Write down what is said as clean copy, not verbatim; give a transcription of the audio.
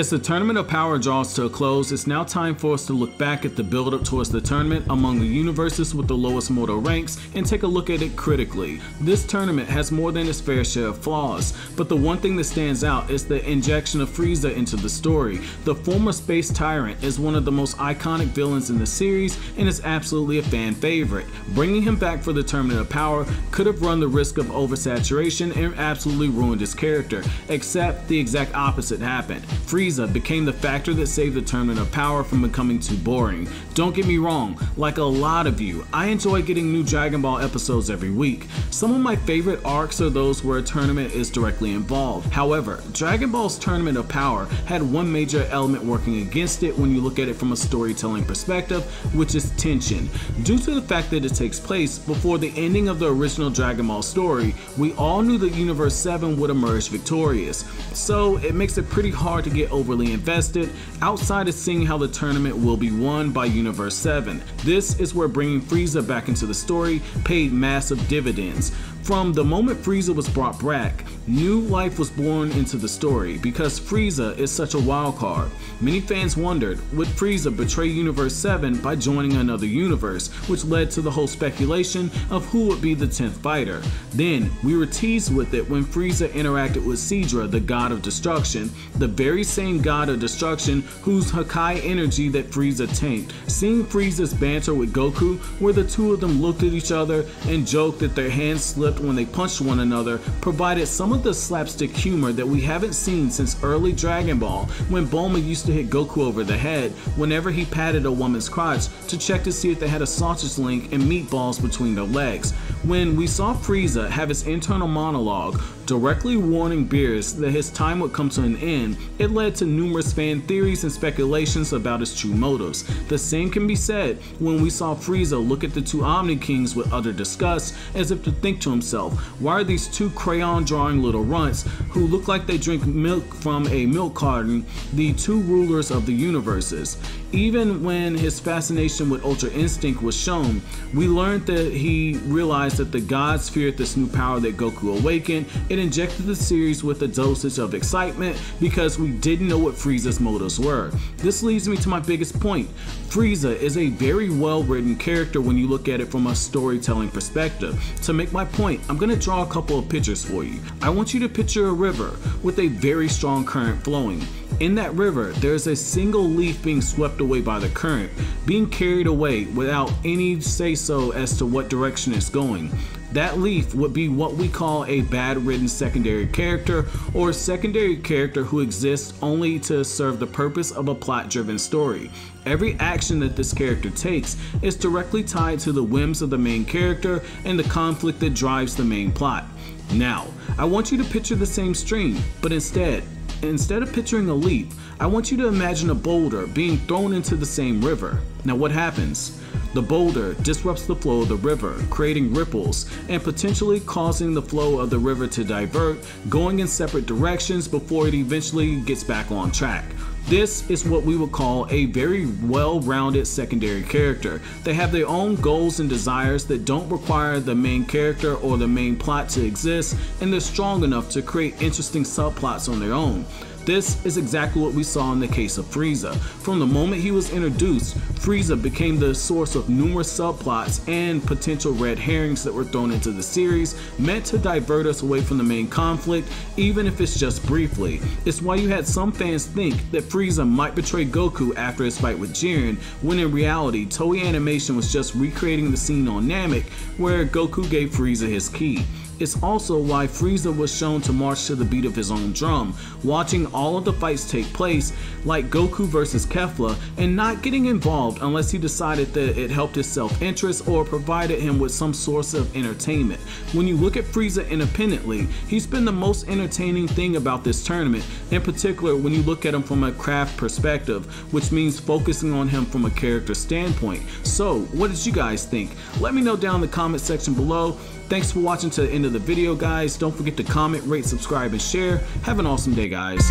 As the Tournament of Power draws to a close, it's now time for us to look back at the build-up towards the tournament among the universes with the lowest mortal ranks and take a look at it critically. This tournament has more than its fair share of flaws, but the one thing that stands out is the injection of Frieza into the story. The former space tyrant is one of the most iconic villains in the series and is absolutely a fan favorite. Bringing him back for the Tournament of Power could have run the risk of oversaturation and absolutely ruined his character, except the exact opposite happened. Frieza became the factor that saved the Tournament of Power from becoming too boring. Don't get me wrong, like a lot of you, I enjoy getting new Dragon Ball episodes every week. Some of my favorite arcs are those where a tournament is directly involved. However, Dragon Ball's Tournament of Power had one major element working against it when you look at it from a storytelling perspective, which is tension. Due to the fact that it takes place before the ending of the original Dragon Ball story, we all knew that Universe 7 would emerge victorious. So it makes it pretty hard to get overly invested outside of seeing how the tournament will be won by Universe 7. This is where bringing Frieza back into the story paid massive dividends. From the moment Frieza was brought back, new life was born into the story because Frieza is such a wild card. Many fans wondered, would Frieza betray Universe 7 by joining another universe, which led to the whole speculation of who would be the 10th fighter. Then, we were teased with it when Frieza interacted with Sidra, the god of destruction, the very same god of destruction whose Hakai energy that Frieza tanked. Seeing Frieza's banter with Goku, where the two of them looked at each other and joked that their hands slipped when they punched one another, provided some of the slapstick humor that we haven't seen since early Dragon Ball, when Bulma used to hit Goku over the head whenever he patted a woman's crotch to check to see if they had a sausage link and meatballs between their legs. When we saw Frieza have his internal monologue directly warning Beerus that his time would come to an end, it led to numerous fan theories and speculations about his true motives. The same can be said when we saw Frieza look at the two Omni Kings with utter disgust, as if to think to himself, why are these two crayon drawing little runts who look like they drink milk from a milk carton the two rulers of the universes? Even when his fascination with Ultra Instinct was shown, we learned that he realized that the gods feared this new power that Goku awakened. It injected the series with a dosage of excitement because we didn't know what Frieza's motives were. This leads me to my biggest point. Frieza is a very well written character when you look at it from a storytelling perspective. To make my point, I'm going to draw a couple of pictures for you. I want you to picture a river with a very strong current flowing. In that river, there's a single leaf being swept away by the current, being carried away without any say-so as to what direction it's going. That leaf would be what we call a bad written secondary character, or a secondary character who exists only to serve the purpose of a plot-driven story. Every action that this character takes is directly tied to the whims of the main character and the conflict that drives the main plot. Now, I want you to picture the same stream, but instead of picturing a leaf, I want you to imagine a boulder being thrown into the same river. Now what happens? The boulder disrupts the flow of the river, creating ripples and potentially causing the flow of the river to divert, going in separate directions before it eventually gets back on track. This is what we would call a very well-rounded secondary character. They have their own goals and desires that don't require the main character or the main plot to exist, and they're strong enough to create interesting subplots on their own. This is exactly what we saw in the case of Frieza. From the moment he was introduced, Frieza became the source of numerous subplots and potential red herrings that were thrown into the series, meant to divert us away from the main conflict, even if it's just briefly. It's why you had some fans think that Frieza might betray Goku after his fight with Jiren, when in reality, Toei Animation was just recreating the scene on Namek where Goku gave Frieza his ki. It's also why Frieza was shown to march to the beat of his own drum, watching all of the fights take place, like Goku versus Kefla, and not getting involved unless he decided that it helped his self-interest or provided him with some source of entertainment. When you look at Frieza independently, he's been the most entertaining thing about this tournament, in particular when you look at him from a craft perspective, which means focusing on him from a character standpoint. So, what did you guys think? Let me know down in the comment section below. Thanks for watching to the end of the video, guys. Don't forget to comment, rate, subscribe, and share. Have an awesome day, guys.